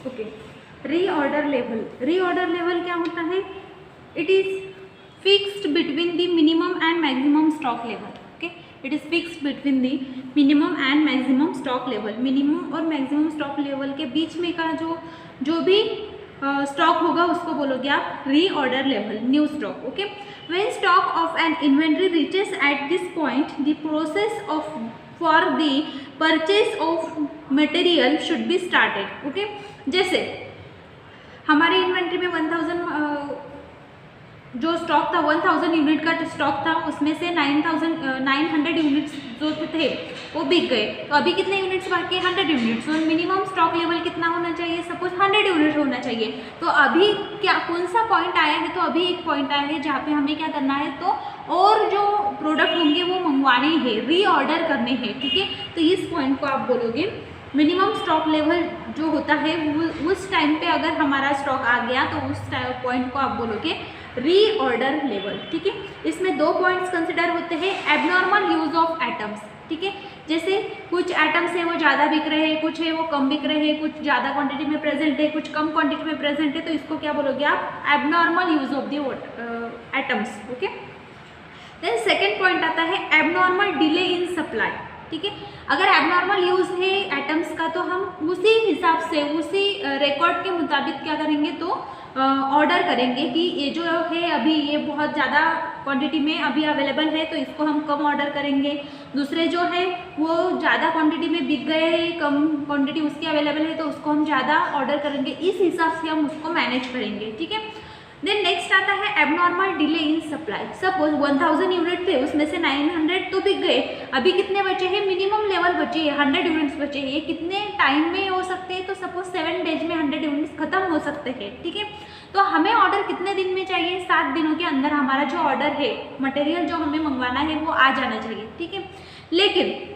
Okay, reorder level, reorder level क्या होता है? It is fixed between the minimum and maximum stock level. Okay, it is fixed between the minimum and maximum stock level. Minimum और maximum stock level के बीच में का जो भी stock होगा उसको बोलोगे आप reorder level, new stock. Okay, when stock of N inventory reaches at this point the process of for the purchase of material should be started. Okay, जैसे हमारे इन्वेंट्री में 1000 जो स्टॉक था, 1000 यूनिट का स्टॉक था, उसमें से 900 यूनिट्स जो थे वो बिक गए। तो अभी कितने यूनिट्स बाकी? 100 यूनिट्स। और मिनिमम स्टॉक लेवल कितना होना चाहिए? सपोज 100 यूनिट होना चाहिए। तो अभी क्या कौन सा पॉइंट आया है? तो अभी एक पॉइंट आया है जहाँ पे हमें क्या करना है, तो और जो प्रोडक्ट होंगे वो मंगवाने हैं, रीऑर्डर करने हैं। ठीक है, तो इस पॉइंट को आप बोलोगे मिनिमम स्टॉक लेवल जो होता है उस टाइम पे अगर हमारा स्टॉक आ गया तो उस पॉइंट को आप बोलोगे रीऑर्डर लेवल। ठीक है, इसमें 2 पॉइंट्स कंसिडर होते हैं, एबनॉर्मल यूज ऑफ एटम्स। ठीक है, जैसे कुछ एटम्स है वो ज़्यादा बिक रहे हैं, कुछ है वो कम बिक रहे हैं, कुछ ज़्यादा क्वांटिटी में प्रेजेंट है, कुछ कम क्वांटिटी में प्रेजेंट है, तो इसको क्या बोलोगे आप? Abnormal use of the items. Okay, then second point आता है एबनॉर्मल डिले इन सप्लाई। ठीक है, अगर एबनॉर्मल यूज है एटम्स का तो हम उसी हिसाब से, उसी रिकॉर्ड के मुताबिक क्या करेंगे, तो ऑर्डर करेंगे कि ये जो है अभी ये बहुत ज़्यादा क्वांटिटी में अभी अवेलेबल है तो इसको हम कम ऑर्डर करेंगे। दूसरे जो है वो ज़्यादा क्वांटिटी में बिक गए हैं, कम क्वांटिटी उसकी अवेलेबल है तो उसको हम ज़्यादा ऑर्डर करेंगे। इस हिसाब से हम उसको मैनेज करेंगे। ठीक है, देन नेक्स्ट आता है abnormal delay in supply. Suppose 1000 unit थे, उसमें से 900 तो बिक गए, अभी कितने बचे हैं? मिनिमम लेवल बचे हैं, 100 यूनिट्स बचे हैं। ये कितने टाइम में हो सकते हैं? तो सपोज 7 डेज में 100 यूनिट्स खत्म हो सकते हैं। ठीक है, तो हमें ऑर्डर कितने दिन में चाहिए? 7 दिनों के अंदर हमारा जो ऑर्डर है, मटेरियल जो हमें मंगवाना है वो आ जाना चाहिए। ठीक है, लेकिन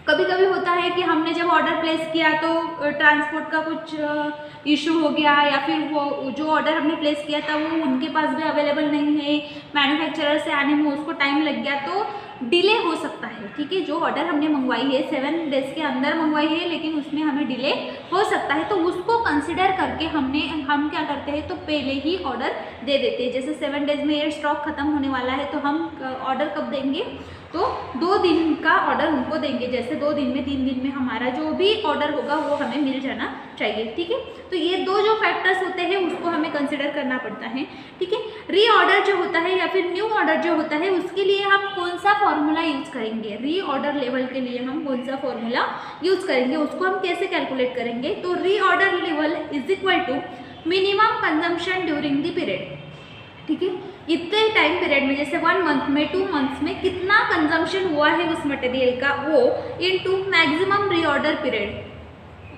कभी कभी होता है कि हमने जब ऑर्डर प्लेस किया तो ट्रांसपोर्ट का कुछ इशू हो गया, या फिर वो जो ऑर्डर हमने प्लेस किया था वो उनके पास भी अवेलेबल नहीं है, मैन्युफैक्चरर से आने में उसको टाइम लग गया, तो डिले हो सकता है। ठीक है, जो ऑर्डर हमने मंगवाई है 7 डेज के अंदर मंगवाई है, लेकिन उसमें हमें डिले हो सकता है, तो उसको कंसिडर करके हम क्या करते हैं, तो पहले ही ऑर्डर दे देते हैं। जैसे 7 डेज में ये स्टॉक खत्म होने वाला है तो हम ऑर्डर कब देंगे, तो 2 दिन का ऑर्डर उनको देंगे। जैसे 2 दिन में 3 दिन में हमारा जो भी ऑर्डर होगा वो हमें मिल जाना चाहिए। ठीक है, तो ये 2 जो फैक्टर्स होते हैं उसको हमें कंसिडर करना पड़ता है। ठीक है, रीऑर्डर जो होता है या फिर न्यू ऑर्डर जो होता है उसके लिए हम कौन सा फॉर्मूला यूज करेंगे? रीऑर्डर लेवल के लिए हम कौन सा फॉर्मूला यूज करेंगे, उसको हम कैसे कैलकुलेट करेंगे? तो reorder level is equal to minimum consumption during the period. ठीक है, इतने टाइम पीरियड में, जैसे 1 मंथ में, 2 मंथ्स में कितना कंजम्पशन हुआ है उस मटेरियल का, वो into maximum reorder period,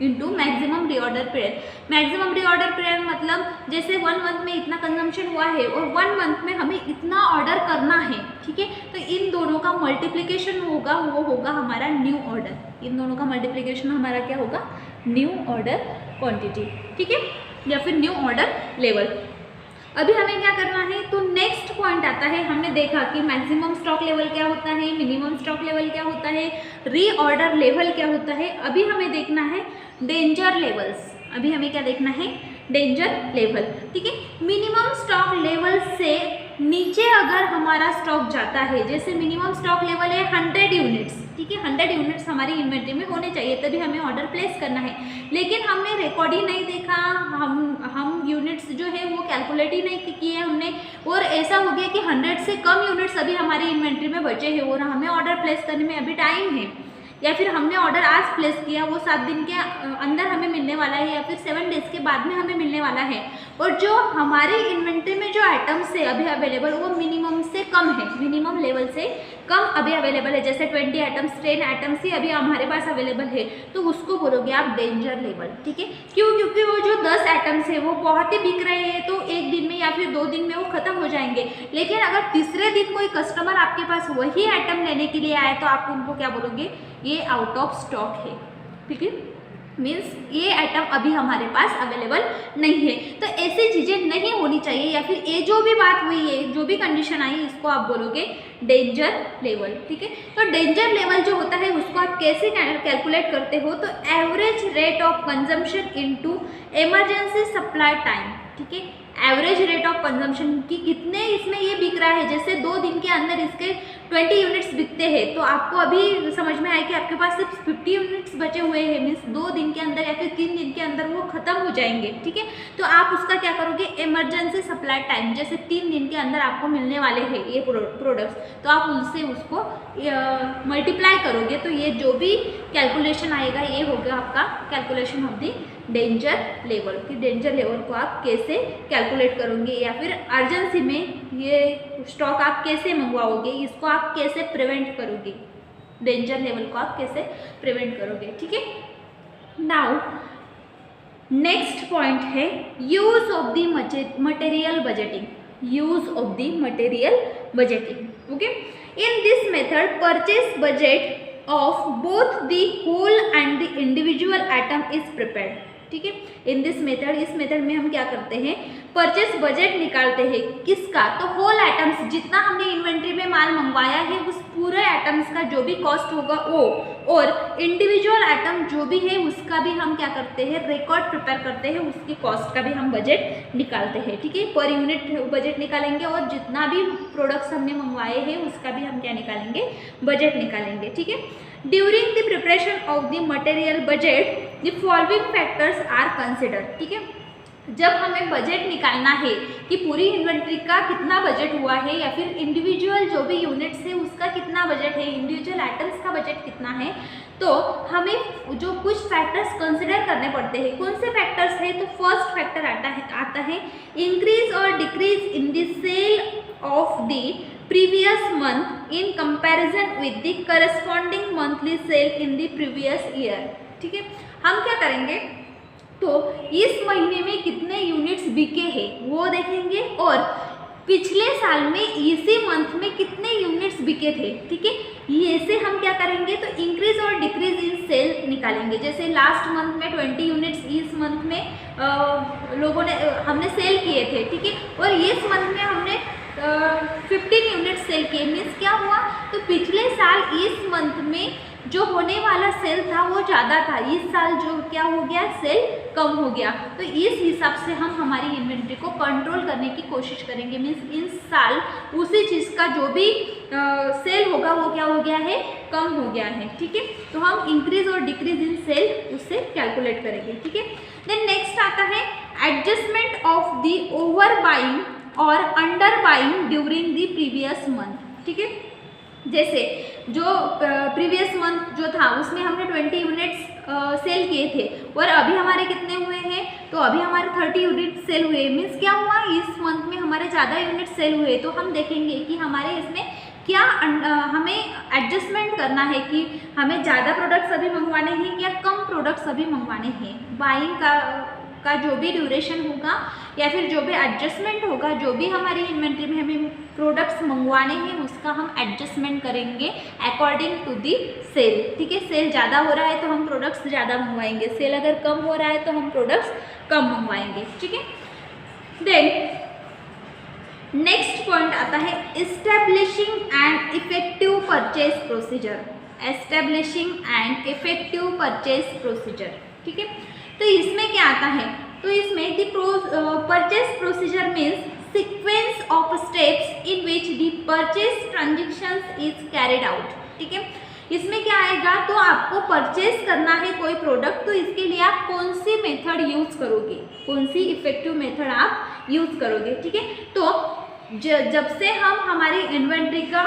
into maximum reorder period. Maximum reorder period मतलब जैसे 1 मंथ में इतना कंजम्पशन हुआ है और 1 मंथ में हमें इतना ऑर्डर करना है। ठीक है, तो इन दोनों का मल्टीप्लिकेशन होगा, वो होगा हमारा न्यू ऑर्डर। इन दोनों का मल्टीप्लिकेशन हमारा क्या होगा? New order quantity. ठीक है, या फिर न्यू ऑर्डर लेवल। अभी हमें क्या करना है, तो नेक्स्ट पॉइंट आता है, हमने देखा कि मैक्सिमम स्टॉक लेवल क्या होता है, मिनिमम स्टॉक लेवल क्या होता है, रीऑर्डर लेवल क्या होता है। अभी हमें देखना है डेंजर लेवल्स। अभी हमें क्या देखना है? Danger level. ठीक है, मिनिमम स्टॉक लेवल से नीचे अगर हमारा स्टॉक जाता है, जैसे मिनिमम स्टॉक लेवल है 100 यूनिट्स। ठीक है, 100 यूनिट्स हमारी इन्वेंट्री में होने चाहिए तभी हमें ऑर्डर प्लेस करना है, लेकिन हमने रिकॉर्ड ही नहीं देखा, हम यूनिट्स जो है वो कैलकुलेट ही नहीं किए हमने, और ऐसा हो गया कि 100 से कम यूनिट्स अभी हमारी इन्वेंट्री में बचे हैं और हमें ऑर्डर प्लेस करने में अभी टाइम है, या फिर हमने ऑर्डर आज प्लेस किया वो 7 दिन के अंदर हमें मिलने वाला है, या फिर 7 डेज के बाद में हमें मिलने वाला है, और जो हमारी इन्वेंट्री में जो आइटम्स है अभी अवेलेबल वो मिनिमम से कम है, मिनिमम लेवल से कम अभी अवेलेबल है। जैसे 20 आइटम्स 10 आइटम्स ही अभी हमारे पास अवेलेबल है, तो उसको बोलोगे आप डेंजर लेवल। ठीक है, क्यों? क्योंकि वो जो 10 आइटम्स है वो बहुत ही बिक रहे हैं, तो 1 दिन में या फिर 2 दिन में वो खत्म हो जाएंगे। लेकिन अगर तीसरे दिन कोई कस्टमर आपके पास वही आइटम लेने के लिए आए तो आप उनको क्या बोलोगे? ये आउट ऑफ स्टॉक है। ठीक है, मीन्स ये आइटम अभी हमारे पास अवेलेबल नहीं है। तो ऐसी चीज़ें नहीं होनी चाहिए, या फिर ये जो भी बात हुई है, जो भी कंडीशन आई, इसको आप बोलोगे डेंजर लेवल। ठीक है, तो डेंजर लेवल जो होता है उसको आप कैसे कैलकुलेट करते हो, तो average rate of consumption into emergency supply time. ठीक है, एवरेज रेट ऑफ कंजम्पशन की कितने इसमें ये बिक रहा है, जैसे 2 दिन के अंदर इसके 20 यूनिट्स बिकते हैं, तो आपको अभी समझ में आए कि आपके पास सिर्फ 50 यूनिट्स बचे हुए हैं, मीन्स 2 दिन के अंदर या फिर 3 दिन के अंदर वो खत्म हो जाएंगे। ठीक है, तो आप उसका क्या करोगे, इमरजेंसी सप्लाई टाइम, जैसे 3 दिन के अंदर आपको मिलने वाले हैं ये प्रोडक्ट्स, तो आप उनसे उसको मल्टीप्लाई करोगे, तो ये जो भी कैलकुलेशन आएगा ये होगा आपका calculation of the danger level. कि डेंजर लेवल को आप कैसे कैलकुलेट करोगे, या फिर अर्जेंसी में ये स्टॉक आप कैसे मंगवाओगे, इसको आप कैसे प्रिवेंट करोगे, डेंजर लेवल को आप कैसे प्रिवेंट करोगे। ठीक है, नाउ नेक्स्ट पॉइंट है use of the material budgeting. Use of the material budgeting. Okay, in this method purchase budget of both the whole and the individual item is prepared. ठीक है, in this method, इस method में हम क्या करते हैं, purchase budget निकालते हैं, किसका, तो होल आइटम्स, जितना हमने इन्वेंट्री में माल मंगवाया है उस पूरे आइटम्स का जो भी कॉस्ट होगा वो, और इंडिविजुअल आइटम जो भी है उसका भी हम क्या करते हैं, रिकॉर्ड प्रिपेयर करते हैं, उसकी कॉस्ट का भी हम बजट निकालते हैं। ठीक है, पर यूनिट बजट निकालेंगे, और जितना भी प्रोडक्ट्स हमने मंगवाए हैं उसका भी हम क्या निकालेंगे, बजट निकालेंगे। ठीक है, during the preparation of the material budget the following factors are considered. ठीक है, जब हमें बजट निकालना है कि पूरी इन्वेंट्री का कितना बजट हुआ है, या फिर इंडिविजुअल जो भी यूनिट्स है उसका कितना बजट है, इंडिविजुअल आइटम्स का बजट कितना है, तो हमें जो कुछ फैक्टर्स कंसिडर करने पड़ते हैं। कौन से फैक्टर्स है, तो फर्स्ट फैक्टर आता है इंक्रीज और decrease in the sale of the previous month in comparison with the corresponding monthly sale in the previous year। ठीक है, हम क्या करेंगे, तो इस महीने में कितने यूनिट्स बिके हैं वो देखेंगे, और पिछले साल में इसी मंथ में कितने यूनिट्स बिके थे। ठीक है, ये से हम क्या करेंगे, तो इंक्रीज और डिक्रीज इन सेल निकालेंगे। जैसे लास्ट मंथ में 20 यूनिट्स इस मंथ में हमने सेल किए थे। ठीक है, और इस मंथ में हमने 15 यूनिट सेल किए, मीन्स क्या हुआ, तो पिछले साल इस मंथ में जो होने वाला सेल था वो ज़्यादा था, इस साल जो क्या हो गया, सेल कम हो गया। तो इस हिसाब से हम हमारी इन्वेंट्री को कंट्रोल करने की कोशिश करेंगे, मीन्स इस साल उसी चीज़ का जो भी सेल होगा वो क्या हो गया है, कम हो गया है। ठीक है, तो हम इंक्रीज और डिक्रीज इन सेल उससे कैलकुलेट करेंगे। ठीक है, देन नेक्स्ट आता है adjustment of the over buying और under buying during the previous month. ठीक है, जैसे जो प्रीवियस मंथ जो था उसमें हमने 20 यूनिट्स सेल किए थे, और अभी हमारे कितने हुए हैं, तो अभी हमारे 30 यूनिट सेल हुए, मीन्स क्या हुआ, इस मंथ में हमारे ज़्यादा यूनिट सेल हुए। तो हम देखेंगे कि हमारे इसमें क्या हमें एडजस्टमेंट करना है, कि हमें ज़्यादा प्रोडक्ट्स अभी मंगवाने हैं या कम प्रोडक्ट्स अभी मंगवाने हैं। बाइंग का जो भी ड्यूरेशन होगा या फिर जो भी एडजस्टमेंट होगा, जो भी हमारी इन्वेंट्री में हमें प्रोडक्ट्स मंगवाने हैं उसका हम एडजस्टमेंट करेंगे अकॉर्डिंग टू दी सेल। ठीक है, सेल ज़्यादा हो रहा है तो हम प्रोडक्ट्स ज़्यादा मंगवाएंगे, सेल अगर कम हो रहा है तो हम प्रोडक्ट्स कम मंगवाएंगे। ठीक है, देन नेक्स्ट पॉइंट आता है establishing and effective purchase procedure. Establishing and effective purchase procedure. ठीक है, तो इसमें क्या आता है, तो इसमें the purchase procedure means sequence of steps in which the purchase transactions is carried out. ठीक है, इसमें क्या आएगा, तो आपको परचेज करना है कोई प्रोडक्ट, तो इसके लिए आप कौन सी मेथड यूज़ करोगे, कौन सी इफेक्टिव मेथड आप यूज़ करोगे। ठीक है, तो जब से हम हमारी इन्वेंट्री का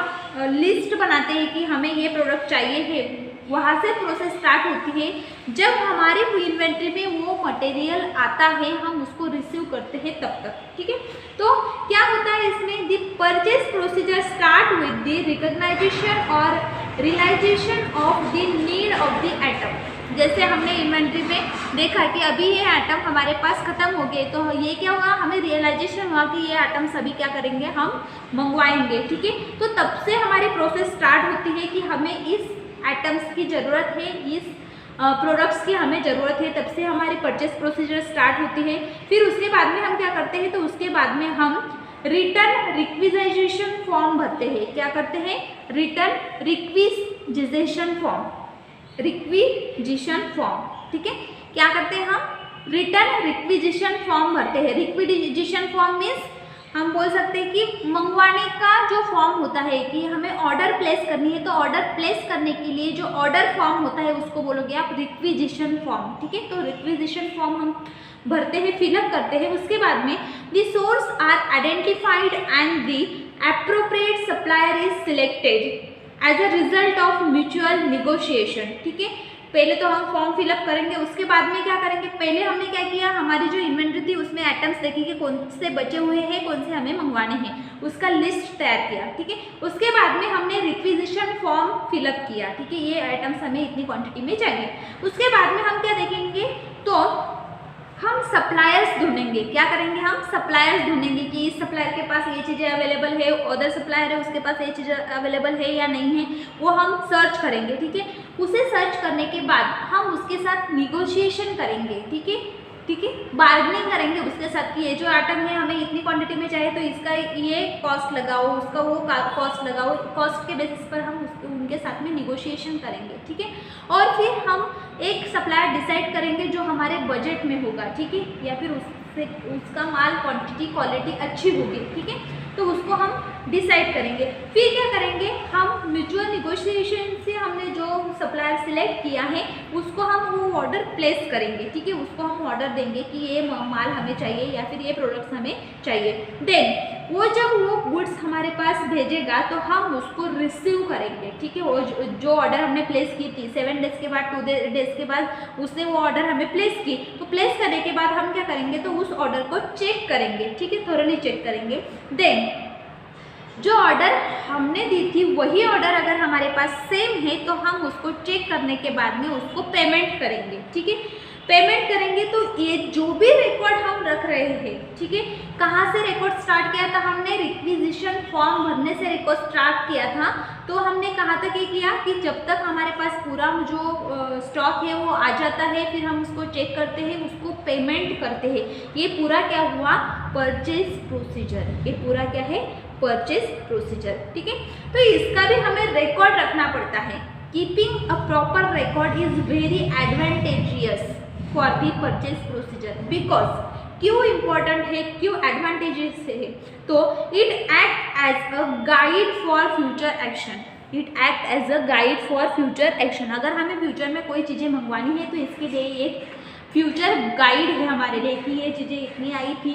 लिस्ट बनाते हैं कि हमें ये प्रोडक्ट चाहिए है, वहाँ से प्रोसेस स्टार्ट होती है। जब हमारी इन्वेंट्री में वो मटेरियल आता है हम उसको रिसीव करते हैं तब तक। ठीक है, तो क्या होता है इसमें, the purchase procedure start with the recognisation और realisation of the need of the item. जैसे हमने इन्वेंट्री में देखा कि अभी ये आइटम हमारे पास ख़त्म हो गए, तो ये क्या हुआ, हमें रियलाइजेशन हुआ कि ये आइटम सभी क्या करेंगे, हम मंगवाएंगे। ठीक है, तो तब से हमारी प्रोसेस स्टार्ट होती है कि हमें इस आइटम्स की ज़रूरत है, इस प्रोडक्ट्स की हमें ज़रूरत है, तब से हमारी परचेस प्रोसीजर स्टार्ट होती है। फिर उसके बाद में हम क्या करते हैं, तो उसके बाद में हम रिटर्न रिक्विजिशन फॉर्म भरते हैं। क्या करते हैं? Return requisition form, requisition form, ठीक है। क्या करते हैं हम? रिटर्न रिक्विजिशन फॉर्म भरते हैं। रिक्विजिशन फॉर्म मीन्स हम बोल सकते हैं कि मंगवाने का जो फॉर्म होता है कि हमें ऑर्डर प्लेस करनी है, तो ऑर्डर प्लेस करने के लिए जो ऑर्डर फॉर्म होता है उसको बोलोगे आप रिक्विजिशन फॉर्म, ठीक है। तो रिक्विजिशन फॉर्म हम भरते हैं, फिलअप करते हैं। उसके बाद में the source are identified and the appropriate supplier is selected as a result of mutual negotiation, ठीक है। पहले तो हम फॉर्म फिलअप करेंगे, उसके बाद में क्या करेंगे? पहले हमने क्या किया, हमारी जो इन्वेंट्री थी उसमें आइटम्स देखेंगे कौन से बचे हुए हैं, कौन से हमें मंगवाने हैं, उसका लिस्ट तैयार किया, ठीक है। उसके बाद में हमने रिक्विजिशन फॉर्म फिलअप किया, ठीक है। ये आइटम्स हमें इतनी क्वांटिटी में चाहिए। उसके बाद में हम क्या देखेंगे? तो हम सप्लायर्स ढूंढेंगे। क्या करेंगे? हम सप्लायर्स ढूंढेंगे कि इस सप्लायर के पास ये चीज़ें अवेलेबल है, अदर सप्लायर है उसके पास ये चीज़ें अवेलेबल है या नहीं है, वो हम सर्च करेंगे, ठीक है। उसे सर्च करने के बाद हम उसके साथ निगोशिएशन करेंगे, ठीक है, ठीक है। बार्गेनिंग करेंगे उसके साथ कि ये जो आइटम है हमें इतनी क्वांटिटी में चाहिए, तो इसका ये कॉस्ट लगाओ, उसका वो कॉस्ट लगाओ। कॉस्ट के बेसिस पर हम उनके साथ में निगोशिएशन करेंगे, ठीक है। और फिर हम एक सप्लायर डिसाइड करेंगे जो हमारे बजट में होगा, ठीक है, या फिर उसका माल क्वांटिटी क्वालिटी अच्छी होगी, ठीक है, तो उसको हम डिसाइड करेंगे। फिर क्या करेंगे? हम म्यूचुअल निगोशिएशन से हमने जो सप्लायर सिलेक्ट किया है उसको हम वो ऑर्डर प्लेस करेंगे, ठीक है। उसको हम ऑर्डर देंगे कि ये माल हमें चाहिए या फिर ये प्रोडक्ट्स हमें चाहिए। देन वो जब वो गुड्स हमारे पास भेजेगा तो हम उसको रिसीव करेंगे, ठीक है। वो जो ऑर्डर हमने प्लेस की थी 7 डेज के बाद 2 डेज के बाद उसने वो ऑर्डर हमें प्लेस की, तो प्लेस करने के बाद हम क्या करेंगे? तो उस ऑर्डर को चेक करेंगे, ठीक है, थोरली चेक करेंगे। देन जो ऑर्डर हमने दी थी वही ऑर्डर अगर हमारे पास सेम है तो हम उसको चेक करने के बाद में उसको पेमेंट करेंगे, ठीक है। पेमेंट करेंगे तो ये जो भी रिकॉर्ड हम रख रहे हैं, ठीक है, कहाँ से रिकॉर्ड स्टार्ट किया था? हमने रिक्विजिशन फॉर्म भरने से रिकॉर्ड स्टार्ट किया था। तो हमने कहाँ तक ये किया कि जब तक हमारे पास पूरा जो स्टॉक है वो आ जाता है, फिर हम उसको चेक करते हैं, उसको पेमेंट करते हैं। ये पूरा क्या हुआ? Purchase procedure. ये पूरा क्या है? परचेज प्रोसीजर, ठीक है। तो इसका भी हमें रिकॉर्ड रखना पड़ता है। Keeping a proper record is very advantageous for the purchase procedure. Because क्यों इम्पोर्टेंट है, क्यों एडवांटेजेस है? तो it act as a guide for future action. It act as a guide for future action. अगर हमें फ्यूचर में कोई चीज़ें मंगवानी है तो इसके लिए एक फ्यूचर गाइड है हमारे लिए कि ये चीज़ें इतनी आई थी,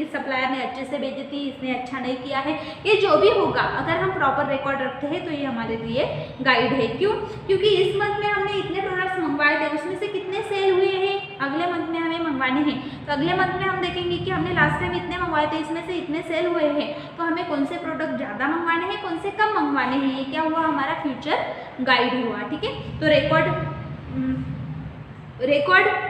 इस सप्लायर ने अच्छे से भेजी थी, इसने अच्छा नहीं किया है, ये जो भी होगा अगर हम प्रॉपर रिकॉर्ड रखते हैं तो ये हमारे लिए गाइड है। क्यों? क्योंकि इस मंथ में हमने इतने प्रोडक्ट्स मंगवाए थे, उसमें से कितने सेल हुए हैं, अगले मंथ में हमें मंगवाने हैं, तो अगले मंथ में हम देखेंगे कि हमने लास्ट टाइम इतने मंगवाए थे, इसमें से इतने सेल हुए हैं, तो हमें कौन से प्रोडक्ट ज़्यादा मंगवाने हैं, कौन से कम मंगवाने हैं। ये क्या हुआ? हमारा फ्यूचर गाइड हुआ, ठीक है। तो रिकॉर्ड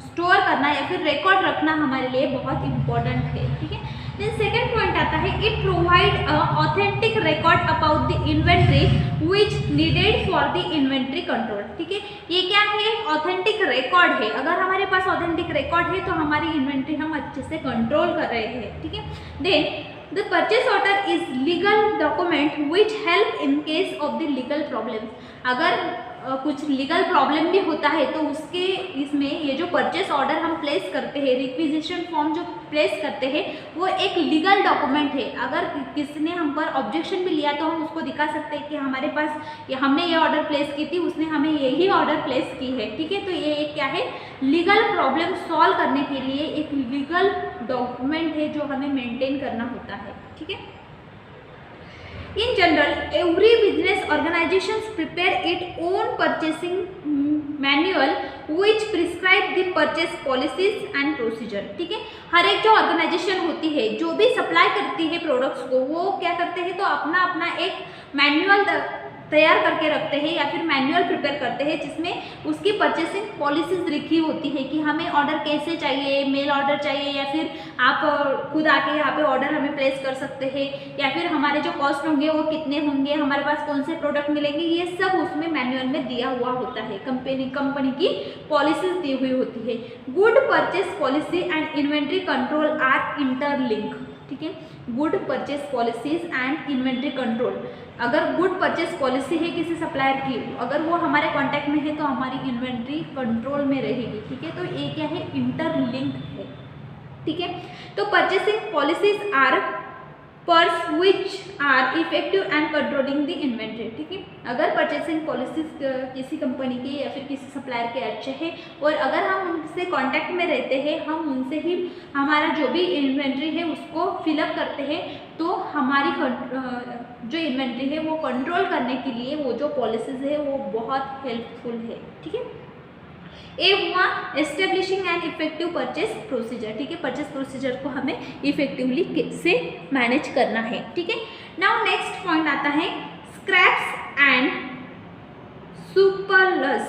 स्टोर करना या फिर रिकॉर्ड रखना हमारे लिए बहुत इंपॉर्टेंट है, ठीक है। देन सेकंड पॉइंट आता है, it provide a authentic record about the inventory which needed for the inventory control, ठीक है। ये क्या है? ऑथेंटिक रिकॉर्ड है। अगर हमारे पास ऑथेंटिक रिकॉर्ड है तो हमारी इन्वेंट्री हम अच्छे से कंट्रोल कर रहे हैं, ठीक है। Then the purchase order is legal document which help in case of the legal problems. अगर कुछ लीगल प्रॉब्लम भी होता है तो उसके इसमें ये जो परचेस ऑर्डर हम प्लेस करते हैं, रिक्विजिशन फॉर्म जो प्लेस करते हैं, वो एक लीगल डॉक्यूमेंट है। अगर किसी ने हम पर ऑब्जेक्शन भी लिया तो हम उसको दिखा सकते हैं कि हमारे पास हमने ये ऑर्डर प्लेस की थी, उसने हमें यही ऑर्डर प्लेस की है, ठीक है। तो ये एक क्या है? लीगल प्रॉब्लम सॉल्व करने के लिए एक लीगल डॉक्यूमेंट है जो हमें मेंटेन करना होता है, ठीक है। In general, every business organizations prepare its own purchasing manual which prescribe the purchase policies and procedure, ठीक है। हर एक जो ऑर्गेनाइजेशन होती है, जो भी सप्लाई करती है प्रोडक्ट्स को, वो क्या करते हैं? तो अपना अपना एक मैनुअल तैयार करके रखते हैं या फिर मैनुअल प्रिपेयर करते हैं जिसमें उसकी परचेसिंग पॉलिसीज लिखी होती है कि हमें ऑर्डर कैसे चाहिए, मेल ऑर्डर चाहिए या फिर आप खुद आके यहाँ पे ऑर्डर हमें प्लेस कर सकते हैं, या फिर हमारे जो कॉस्ट होंगे वो कितने होंगे, हमारे पास कौन से प्रोडक्ट मिलेंगे, ये सब उसमें मैनुअल में दिया हुआ होता है। कंपनी की पॉलिसीज दी हुई होती है। Good purchase policy and inventory control are interlink, ठीक है। Good purchase policies and inventory control, अगर गुड परचेस पॉलिसी है किसी सप्लायर की, अगर वो हमारे कांटेक्ट में है तो हमारी इन्वेंट्री कंट्रोल में रहेगी, ठीक है। तो ये क्या है, इंटरलिंक है, ठीक है। तो purchasing policies are purse which are effective and controlling the inventory, ठीक है। अगर परचेसिंग पॉलिसीज किसी कंपनी के या फिर किसी सप्लायर के अच्छे हैं और अगर हम उनसे कांटेक्ट में रहते हैं, हम उनसे ही हमारा जो भी इन्वेंट्री है उसको फिलअप करते हैं, तो हमारी जो इन्वेंट्री है वो कंट्रोल करने के लिए वो जो पॉलिसीज है वो बहुत हेल्पफुल है, ठीक है। ए हुआ establishing and effective purchase procedure, ठीक है। परचेस प्रोसीजर को हमें इफेक्टिवली कैसे मैनेज करना है, ठीक है। नाउ नेक्स्ट पॉइंट आता है scraps and surplus,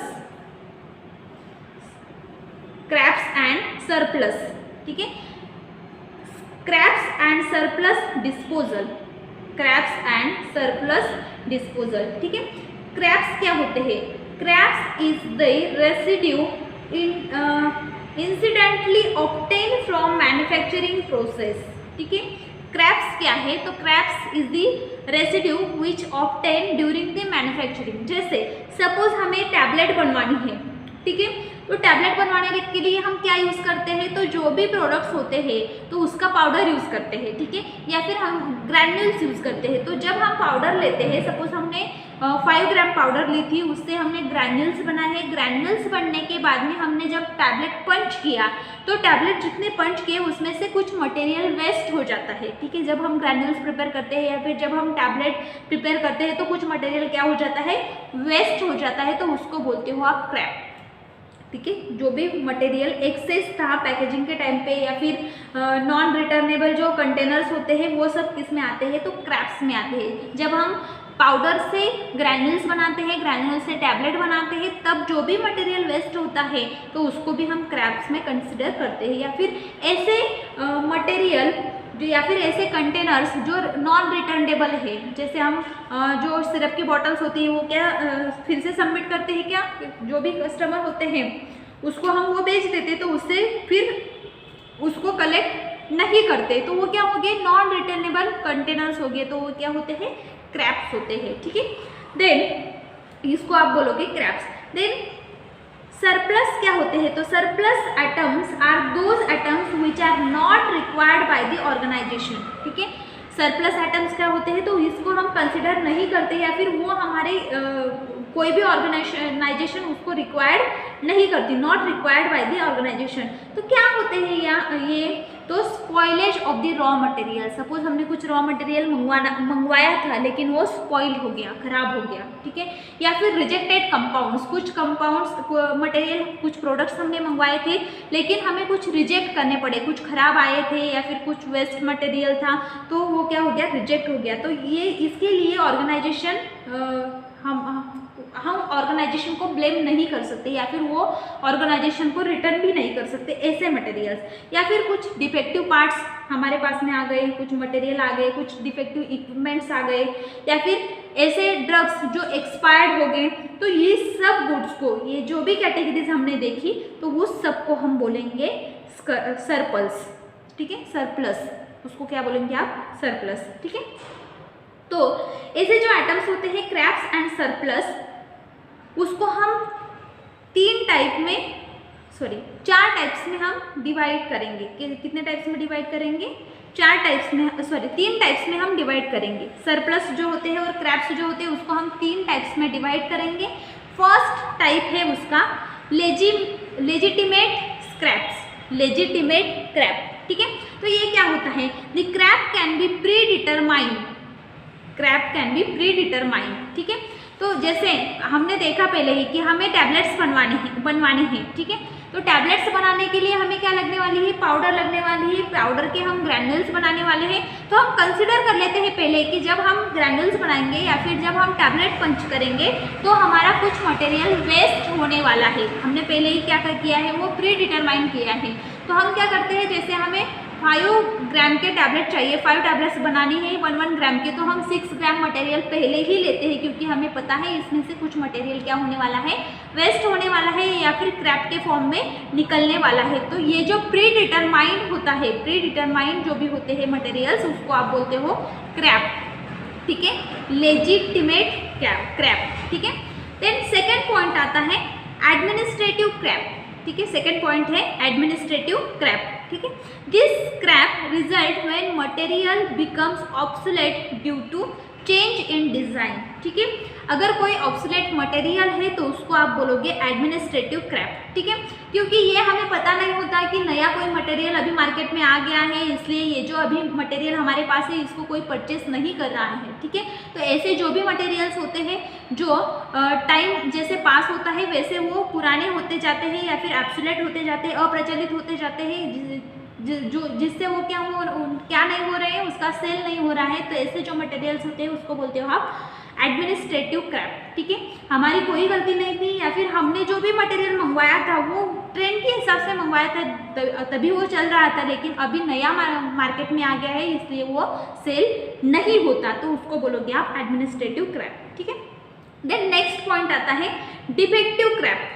scraps and surplus, ठीक है। Scraps and surplus disposal, scraps and surplus disposal, ठीक है। स्क्रैप्स क्या होते हैं, scraps is the residue incidentally obtain from manufacturing process, ठीक है। स्क्रैप्स क्या है, तो scraps is the residue which obtain during the manufacturing. जैसे सपोज हमें टैबलेट बनवानी है, ठीक है, तो टैबलेट बनवाने के लिए हम क्या यूज़ करते हैं, तो जो भी प्रोडक्ट्स होते हैं तो उसका पाउडर यूज़ करते हैं, ठीक है, या फिर हम ग्रैन्यूल्स यूज़ करते हैं। तो जब हम पाउडर लेते हैं, सपोज हमने 5 ग्राम पाउडर ली थी, उससे हमने ग्रैन्यूल्स बनाए। ग्रैन्यूल्स बनने के बाद में हमने जब टैबलेट पंच किया तो टैबलेट जितने पंच किए उसमें से कुछ मटेरियल वेस्ट हो जाता है, ठीक है। जब हम ग्रैन्यूल्स प्रिपेयर करते हैं या फिर जब हम टैबलेट प्रिपेयर करते हैं तो कुछ मटेरियल क्या हो जाता है, वेस्ट हो जाता है, तो उसको बोलते हो आप स्क्रैप, ठीक है। जो भी मटेरियल एक्सेस था पैकेजिंग के टाइम पे या फिर नॉन रिटर्नेबल जो कंटेनर्स होते हैं वो सब किस में आते हैं, तो स्क्रैप्स में आते हैं। जब हम पाउडर से ग्रैन्यूल्स बनाते हैं, ग्रैन्यूल से टैबलेट बनाते हैं, तब जो भी मटेरियल वेस्ट होता है तो उसको भी हम स्क्रैप्स में कंसिडर करते हैं। या फिर ऐसे मटेरियल जो या फिर ऐसे कंटेनर्स जो नॉन रिटर्नेबल है, जैसे हम जो सिरप की बॉटल्स होती है वो क्या फिर से सबमिट करते हैं, क्या जो भी कस्टमर होते हैं उसको हम वो बेच देते, तो उससे फिर उसको कलेक्ट नहीं करते, तो वो क्या हो गए, नॉन रिटर्नेबल कंटेनर्स हो गए, तो वो क्या होते हैं, स्क्रैप्स होते हैं, ठीक है। देन इसको आप बोलोगे स्क्रैप्स। देन सरप्लस क्या होते हैं, तो surplus items are those items which are not required by the organisation, ठीक है। सरप्लस एटम्स क्या होते हैं, तो इसको हम कंसिडर नहीं करते या फिर वो हमारे कोई भी ऑर्गेनाइजेशन उसको रिक्वायर्ड नहीं करती, not required by the organisation. तो क्या होते हैं ये तो spoilage of the raw material. Suppose हमने कुछ रॉ मटेरियल मंगवाया था लेकिन वो स्पॉइल हो गया, खराब हो गया, ठीक है। या फिर रिजेक्टेड कंपाउंड्स, कुछ कंपाउंड्स मटेरियल कुछ प्रोडक्ट्स हमने मंगवाए थे लेकिन हमें कुछ रिजेक्ट करने पड़े, कुछ खराब आए थे या फिर कुछ वेस्ट मटेरियल था तो वो क्या हो गया, रिजेक्ट हो गया। तो ये इसके लिए ऑर्गेनाइजेशन हम ऑर्गेनाइजेशन को ब्लेम नहीं कर सकते या फिर वो ऑर्गेनाइजेशन को रिटर्न भी नहीं कर सकते ऐसे मटेरियल्स। या फिर कुछ डिफेक्टिव पार्ट्स हमारे पास में आ गए, कुछ मटेरियल आ गए, कुछ डिफेक्टिव इक्विपमेंट्स आ गए, या फिर ऐसे ड्रग्स जो एक्सपायर्ड हो गए, तो ये सब गुड्स को, ये जो भी कैटेगरीज हमने देखी तो वो सबको हम बोलेंगे सरप्लस, ठीक है, सरप्लस, उसको क्या बोलेंगे आप, सरप्लस, ठीक है। तो ऐसे जो आइटम्स होते हैं स्क्रैप्स एंड सरप्लस, उसको हम 4 टाइप्स में हम डिवाइड करेंगे। कितने टाइप्स में डिवाइड करेंगे, 3 टाइप्स में हम डिवाइड करेंगे। सरप्लस जो होते हैं और स्क्रैप्स जो होते हैं उसको हम 3 टाइप्स में डिवाइड करेंगे। फर्स्ट टाइप है उसका लेजिटिमेट स्क्रैप्स, लेजिटिमेट स्क्रैप, ठीक है। तो ये क्या होता है, the scrap can be pre determined, scrap can be pre determined, ठीक है। तो जैसे हमने देखा पहले ही कि हमें टैबलेट्स बनवानी है, ठीक है। तो टैबलेट्स बनाने के लिए हमें क्या लगने वाली है, पाउडर लगने वाली है, पाउडर के हम ग्रैन्यूल्स बनाने वाले हैं। तो हम कंसिडर कर लेते हैं पहले कि जब हम ग्रैन्यूल्स बनाएंगे या फिर जब हम टैबलेट पंच करेंगे तो हमारा कुछ मटेरियल वेस्ट होने वाला है। हमने पहले ही क्या किया है, वो प्री डिटरमाइन किया है। तो हम क्या करते हैं, जैसे हमें 5 ग्राम के टैबलेट चाहिए, 5 टैबलेट्स बनानी है 1 ग्राम के, तो हम 6 ग्राम मटेरियल पहले ही लेते हैं, क्योंकि हमें पता है इसमें से कुछ मटेरियल क्या होने वाला है, वेस्ट होने वाला है या फिर क्रैप के फॉर्म में निकलने वाला है। तो ये जो प्री डिटरमाइंड होता है, प्री डिटरमाइंड जो भी होते हैं मटेरियल्स, उसको आप बोलते हो क्रैप, ठीक है, लेजिटिमेट क्रैप, ठीक है। देन सेकेंड पॉइंट आता है एडमिनिस्ट्रेटिव क्रैप, ठीक है, सेकेंड पॉइंट है एडमिनिस्ट्रेटिव क्रैप, ठीक है। This scrap result when material becomes obsolete due to change in design, ठीक है। अगर कोई ऑब्सोलेट मटेरियल है तो उसको आप बोलोगे एडमिनिस्ट्रेटिव क्रैप, ठीक है, क्योंकि ये हमें पता नहीं होता कि नया कोई मटेरियल अभी मार्केट में आ गया है, इसलिए ये जो अभी मटेरियल हमारे पास है इसको कोई परचेस नहीं कर रहा है, ठीक है। तो ऐसे जो भी मटेरियल्स होते हैं जो टाइम जैसे पास होता है वैसे वो पुराने होते जाते हैं या फिर ऑब्सोलेट होते जाते हैं, अप्रचलित होते जाते हैं, जिससे वो क्या नहीं हो रहे हैं, उसका सेल नहीं हो रहा है। तो ऐसे जो मटेरियल्स होते हैं उसको बोलते हो आप एडमिनिस्ट्रेटिव क्रैप, ठीक है। हमारी कोई गलती नहीं थी या फिर हमने जो भी मटेरियल मंगवाया था वो ट्रेंड के हिसाब से मंगवाया था, तभी वो चल रहा था, लेकिन अभी नया मार्केट में आ गया है इसलिए वो सेल नहीं होता, तो उसको बोलोगे आप एडमिनिस्ट्रेटिव क्रैप, ठीक है। देन नेक्स्ट पॉइंट आता है डिफेक्टिव क्रैप,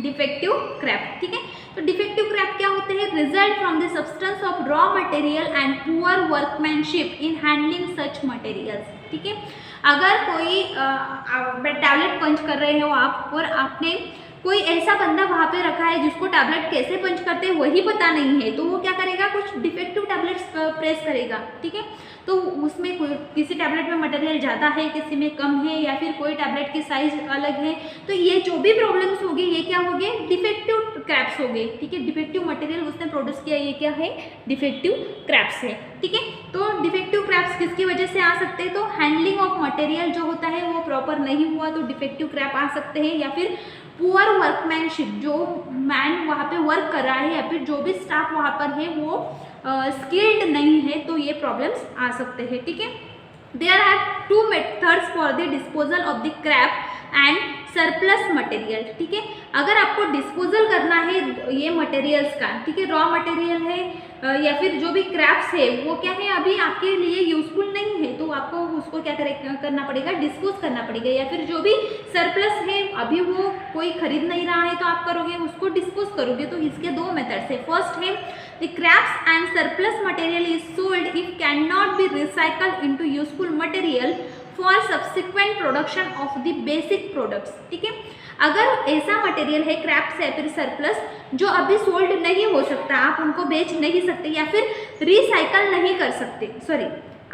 डिफेक्टिव क्रैप, ठीक है। तो डिफेक्टिव क्रैप क्या होते हैं, result from the substance of raw material and poor workmanship in handling such materials, ठीक है। अगर कोई टैबलेट पंच कर रहे हो आप और आपने कोई ऐसा बंदा वहाँ पे रखा है जिसको टैबलेट कैसे पंच करते हैं वही पता नहीं है, तो वो क्या करेगा, कुछ डिफेक्टिव टैबलेट्स प्रेस करेगा, ठीक है। तो उसमें किसी टैबलेट में मटेरियल ज़्यादा है, किसी में कम है, या फिर कोई टैबलेट की साइज अलग है, तो ये जो भी प्रॉब्लम्स होगी ये क्या हो गए, डिफेक्टिव क्रैप्स हो गए, ठीक है। डिफेक्टिव मटेरियल उसने प्रोड्यूस किया, ये क्या है, डिफेक्टिव क्रैप्स है, ठीक है। तो डिफेक्टिव क्रैप्स किसकी वजह से आ सकते हैं, तो हैंडलिंग ऑफ मटेरियल जो होता है वो प्रॉपर नहीं हुआ तो डिफेक्टिव क्रैप आ सकते हैं, या फिर पुअर वर्कमैनशिप, जो मैन वहाँ पे वर्क कर रहा है या फिर जो भी स्टाफ वहाँ पर है वो स्किल्ड नहीं है, तो ये प्रॉब्लम्स आ सकते हैं, ठीक है। There are 2 methods for the disposal of the scrap and surplus material, ठीक है। अगर आपको डिस्पोजल करना है ये मटेरियल्स का, ठीक है, रॉ मटेरियल है या फिर जो भी क्रैप्स है वो क्या है अभी आपके लिए यूजफुल नहीं है, तो आपको उसको क्या करना पड़ेगा, डिस्पोज करना पड़ेगा, या फिर जो भी सरप्लस है अभी वो कोई खरीद नहीं रहा है तो आप करोगे उसको डिस्पोज करोगे। तो इसके 2 मेथड्स है। फर्स्ट है the scraps and surplus material is sold if can not be recycled into useful material for subsequent production of the basic products, ठीक है। अगर ऐसा मटेरियल है क्रैप्स या फिर सरप्लस जो अभी सोल्ड नहीं हो सकता, आप उनको बेच नहीं सकते या फिर रिसाइकल नहीं कर सकते,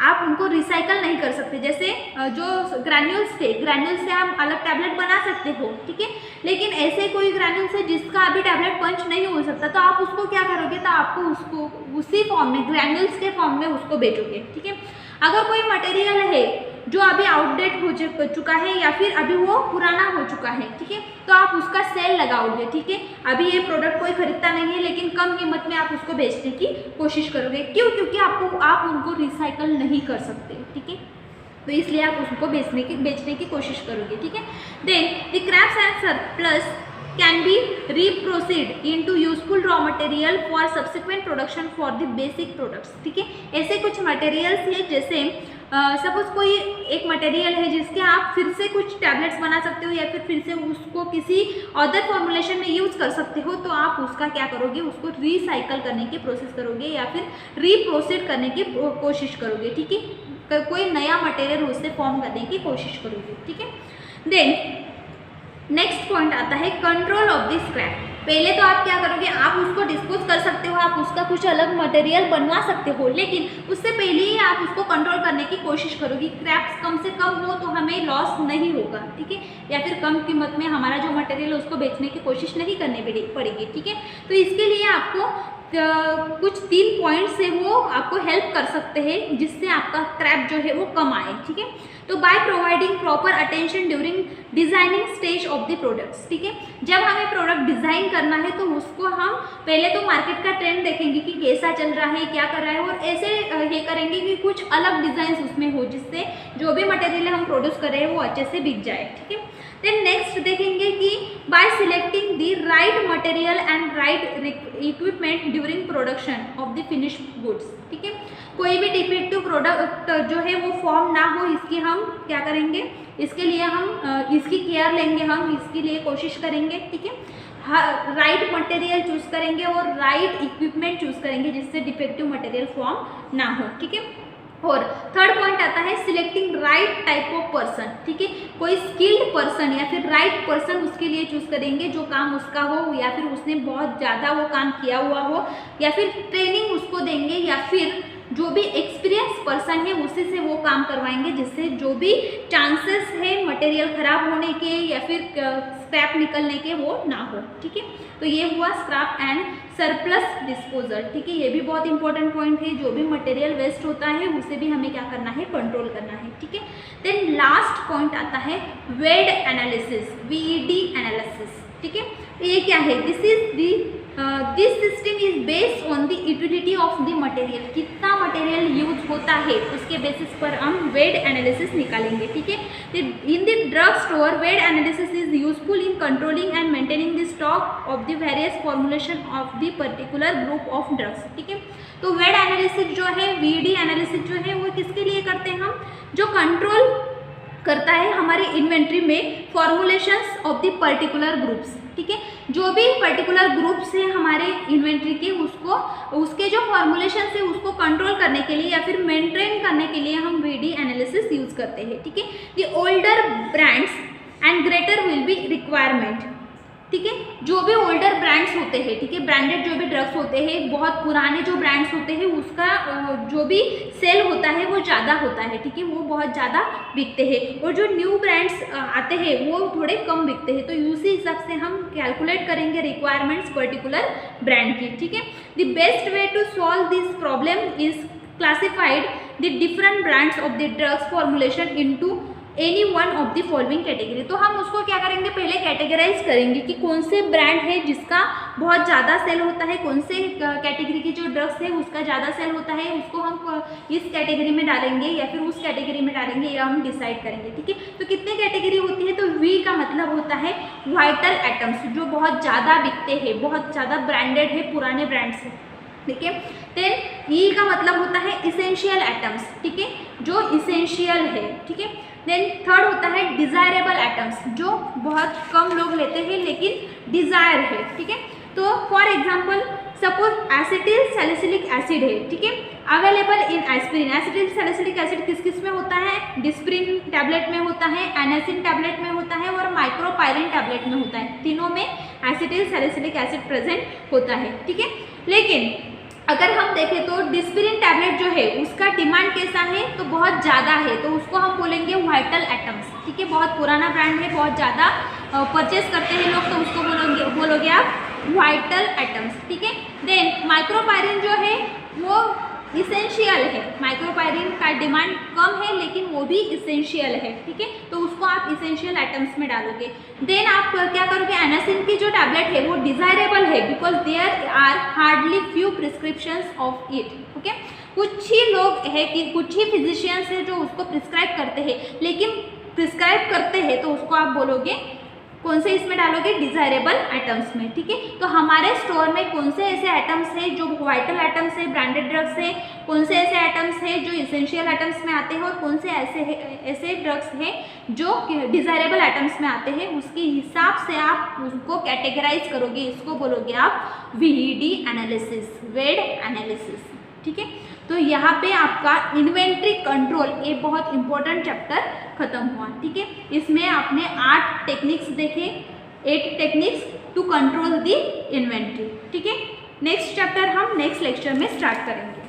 आप उनको रिसाइकल नहीं कर सकते, जैसे जो ग्रैन्यूल्स थे, ग्रैन्यूल्स से हम अलग टैबलेट बना सकते हो, ठीक है, लेकिन ऐसे कोई ग्रैन्यूल्स है जिसका अभी टैबलेट पंच नहीं हो सकता, तो आप उसको क्या करोगे, तो आपको उसको उसी फॉर्म में ग्रैन्यूल्स के फॉर्म में उसको बेचोगे, ठीक है। अगर कोई मटेरियल है जो अभी आउटडेट हो चुका है या फिर अभी वो पुराना हो चुका है, ठीक है, तो आप उसका सेल लगाओगे, ठीक है। अभी ये प्रोडक्ट कोई खरीदता नहीं है लेकिन कम कीमत में आप उसको बेचने की कोशिश करोगे, क्यों, क्योंकि आप उनको रिसाइकल नहीं कर सकते, ठीक है, तो इसलिए आप उसको बेचने की कोशिश करोगे, ठीक है। Then the scraps and surplus can be reproceed into useful raw material for subsequent production for the basic products, ठीक है। ऐसे कुछ मटेरियल्स हैं जैसे सपोज कोई एक मटेरियल है जिसके आप फिर से कुछ टैबलेट्स बना सकते हो या फिर से उसको किसी अदर फॉर्मुलेशन में यूज़ कर सकते हो, तो आप उसका क्या करोगे, उसको रिसाइकल करने की प्रोसेस करोगे या फिर रीप्रोसीड करने की कोशिश करोगे, ठीक है। कोई नया मटेरियल उससे फॉर्म करने की कोशिश करोगे, ठीक है। देन नेक्स्ट पॉइंट आता है कंट्रोल ऑफ द स्क्रैप। पहले तो आप क्या करोगे, आप उसको डिस्पोज कर सकते हो, आप उसका कुछ अलग मटेरियल बनवा सकते हो, लेकिन उससे पहले ही आप उसको कंट्रोल करने की कोशिश करोगे। क्रैप्स कम से कम हो तो हमें लॉस नहीं होगा, ठीक है, या फिर कम कीमत में हमारा जो मटेरियल है उसको बेचने की कोशिश नहीं करनी पड़ेगी, ठीक है। तो इसके लिए आपको कुछ 3 पॉइंट्स है वो आपको हेल्प कर सकते हैं जिससे आपका क्रैप जो है वो कम आए, ठीक है। तो by providing proper attention during designing stage of the products, ठीक है। जब हमें प्रोडक्ट डिजाइन करना है तो उसको हम पहले तो मार्केट का ट्रेंड देखेंगे कि कैसा चल रहा है, क्या कर रहा है, और ऐसे ये करेंगे कि कुछ अलग डिजाइन उसमें हो जिससे जो भी मटेरियल हम प्रोड्यूस कर रहे हैं वो अच्छे से बिक जाए, ठीक है। देन नेक्स्ट देखेंगे कि bye selecting the right material and right equipment during production of the finished goods. ठीक है, कोई भी डिफेक्टिव प्रोडक्ट जो है वो फॉर्म ना हो, इसकी हम क्या करेंगे, इसके लिए हम इसकी केयर लेंगे, हम इसके लिए कोशिश करेंगे। ठीक है, राइट मटेरियल चूज करेंगे और राइट इक्विपमेंट चूज करेंगे जिससे डिफेक्टिव मटेरियल फॉर्म ना हो। ठीक है, और थर्ड पॉइंट आता है selecting right type of person. ठीक है, कोई स्किल्ड पर्सन या फिर राइट पर्सन उसके लिए चूज करेंगे जो काम उसका हो, या फिर उसने बहुत ज़्यादा वो काम किया हुआ हो, या फिर ट्रेनिंग उसको देंगे, या फिर जो भी एक्सपीरियंस पर्सन है उसी से वो काम करवाएंगे, जिससे जो भी चांसेस है मटेरियल खराब होने के या फिर स्क्रैप निकलने के वो ना हो। ठीक है, तो ये हुआ स्क्रैप एंड सरप्लस डिस्पोजल। ठीक है, ये भी बहुत इंपॉर्टेंट पॉइंट है, जो भी मटेरियल वेस्ट होता है उसे भी हमें क्या करना है, कंट्रोल करना है। ठीक है, देन लास्ट पॉइंट आता है वेड एनालिसिस, VED एनालिसिस। ठीक है, ये क्या है, this system is based on the utility of the material, कितना मटेरियल यूज होता है उसके बेसिस पर हम वेड एनालिसिस निकालेंगे। ठीक है, in the drug store VED analysis is useful in controlling and maintaining the stock of the various formulation of the particular group of drugs. ठीक है, तो वेड एनालिसिस जो है, VED एनालिसिस जो है वो किसके लिए करते हैं हम, जो कंट्रोल करता है हमारे इन्वेंट्री में formulations of the particular groups. ठीक है, जो भी पर्टिकुलर ग्रुप्स है हमारे इन्वेंट्री के, उसको उसके जो फॉर्मुलेशन है उसको कंट्रोल करने के लिए या फिर मेंटेन करने के लिए हम VED एनालिसिस यूज करते हैं। ठीक है, the older brands and greater will be requirement. ठीक है, जो भी ओल्डर ब्रांड्स होते हैं, ठीक है, ब्रांडेड जो भी ड्रग्स होते हैं, बहुत पुराने जो ब्रांड्स होते हैं उसका जो भी सेल होता है वो ज़्यादा होता है। ठीक है, वो बहुत ज़्यादा बिकते हैं, और जो न्यू ब्रांड्स आते हैं वो थोड़े कम बिकते हैं। तो उसी हिसाब से हम कैलकुलेट करेंगे रिक्वायरमेंट्स पर्टिकुलर ब्रांड की। ठीक है, the best way to solve this problem is classified the different brands of the drugs formulation into any one of the following category. तो हम उसको क्या करेंगे, पहले कैटेगराइज करेंगे कि कौन से ब्रांड है जिसका बहुत ज़्यादा सेल होता है, कौन से कैटेगरी की जो ड्रग्स है उसका ज़्यादा सेल होता है, उसको हम इस कैटेगरी में डालेंगे या फिर उस कैटेगरी में डालेंगे, या हम डिसाइड करेंगे। ठीक है, तो कितने कैटेगरी होती है, तो V का मतलब होता है वाइटल एटम्स, जो बहुत ज़्यादा बिकते हैं, बहुत ज़्यादा ब्रांडेड है, पुराने ब्रांड्स है। ठीक है, देन E का मतलब होता है इसेंशियल एटम्स। ठीक है, जो इसेंशियल है। ठीक है, देन थर्ड होता है डिज़ायरेबल एटम्स, जो बहुत कम लोग लेते हैं लेकिन डिज़ायर है। ठीक है, तो for example suppose acetyl salicylic acid है। ठीक है, available in aspirin. Acetyl salicylic acid किस किस में होता है, डिस्प्रिन टैबलेट में होता है, एनासिन टैबलेट में होता है और माइक्रोपायरिन टैबलेट में होता है। तीनों में एसिटिल सैलिसिलिक एसिड प्रेजेंट होता है। ठीक है, लेकिन अगर हम देखें तो डिस्प्रिन टैबलेट जो है उसका डिमांड कैसा है, तो बहुत ज़्यादा है, तो उसको हम बोलेंगे वाइटल एटम्स। ठीक है, बहुत पुराना ब्रांड है, बहुत ज़्यादा परचेज करते हैं लोग, तो उसको बोलोगे आप वाइटल एटम्स। ठीक है, देन माइक्रोपायरिन जो है वो इसेंशियल है, माइक्रोपायरिन का डिमांड कम है लेकिन वो भी इसेंशियल है। ठीक है, तो उसको आप इसेंशियल आइटम्स में डालोगे। देन आप क्या करोगे, एनासिन की जो टैबलेट है वो डिज़ायरेबल है because there are hardly few prescriptions of it. Okay, कुछ ही लोग है कि कुछ ही फिजिशियंस है जो उसको प्रिस्क्राइब करते हैं, लेकिन प्रिस्क्राइब करते हैं तो उसको आप बोलोगे कौन से इसमें डालोगे, डिज़ायरेबल आइटम्स में। ठीक है, तो हमारे स्टोर में कौन से ऐसे आइटम्स हैं जो वाइटल आइटम्स है, ब्रांडेड ड्रग्स है, कौन से ऐसे आइटम्स हैं जो इसेंशियल आइटम्स में आते हैं, और कौन से ऐसे ड्रग्स हैं जो डिज़ायरेबल आइटम्स में आते हैं, उसके हिसाब से आप उसको कैटेगराइज करोगे। इसको बोलोगे आप VED एनालिसिस, वेड एनालिसिस। ठीक है, तो यहाँ पे आपका इन्वेंट्री कंट्रोल ये बहुत इंपॉर्टेंट चैप्टर खत्म हुआ। ठीक है, इसमें आपने 8 टेक्निक्स देखे, 8 techniques to control the inventory. ठीक है, नेक्स्ट चैप्टर हम नेक्स्ट लेक्चर में स्टार्ट करेंगे।